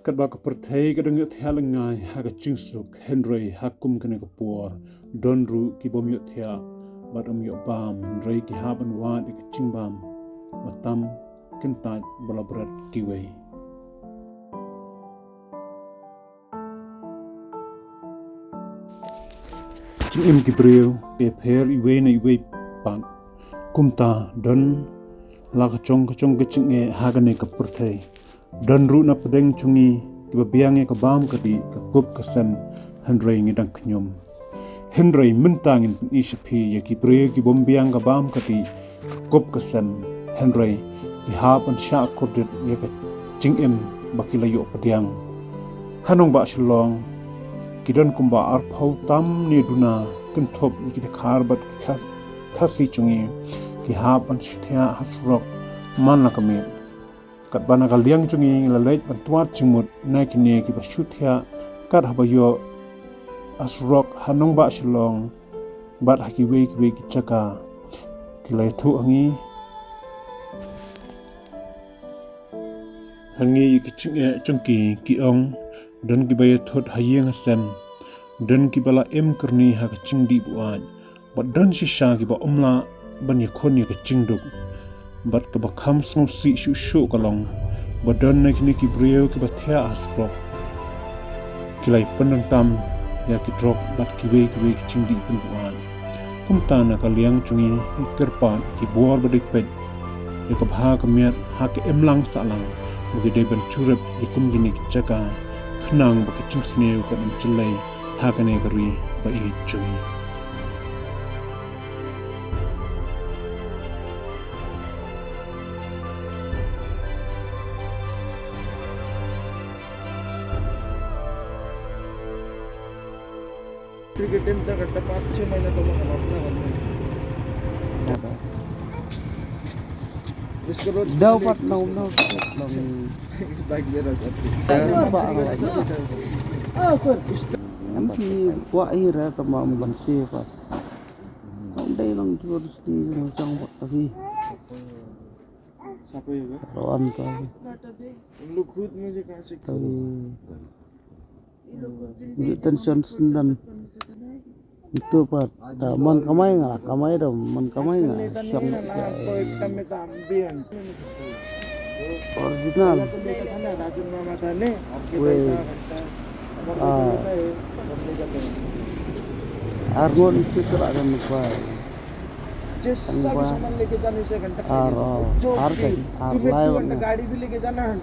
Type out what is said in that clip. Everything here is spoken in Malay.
kat ba ka perthei ka dang thiah langai ha ka chingsuk hynrei hakum kene ka por donru ki bom yo thiah bat yo bam hynrei ki haban wa de ka chingbam matam kentat balabrat kiwei Ngim ki breu pe pher iwe na iwe pan kumta don la ka chong ke chinge ha ka ne ka perthei don ru na pedeng chungi ki ba biang ka bam ka di ka kup ka sem hynrei ngidang knyum hynrei mentang in ni shpi ya ki breu ki bom biang ka bam ka di ka kup ka sem hynrei ki ha pan sha kordet ya ka chingem bakilayo pediang hanong ba shlong kidan kumba ar phau tam ni duna kinthop ki khar bat khasi chungi ki ha pan thiah ha surok man la kame kat bana ka liang chungi la leit pan tuat chingmut na ki ne ki ba thiah kat ha ba yo asrok hanong ba shlong bat ha ki we ki chaka ki lai thu hangi ki chungki ki ong dan ki bay thot hayeng sem dan ki bala em karni ha ka chingdi buan bat dan shisha ki ba omla ban ye khon ye ka chingduk bat ka ba kham song si shu kalong ba dan na ki breu ki ba thiah asrok ki lai pandang tam ya ki drop bat ki we ki chingdi buan kum ta na ka liang chungi ki kerpan ki bor ba dik pet ye ka bha ka mer ha ki emlang sa lang gi de ban churep ye kum gini ki chaka nang ba ka chingsneu ka dum chilai ha ka ne gari ba e chui cricket team तक 5-6 महीने तो अपना इसको रोज daw pat daw bike ले रहा Nanti gua akhirnya tambah membansi pak. Nanti lang terus di macam tapi siapa ya Pak? lawan kau. Lu खुद मुझे कहां से Tapi di tension sendan itu pak. Dah man kamai dah man kamai nggak. Siang original. Argon itu ada muka. जिस सामान लेके जाने से घंटा आर जो लाइव गाड़ी भी लेके जाना है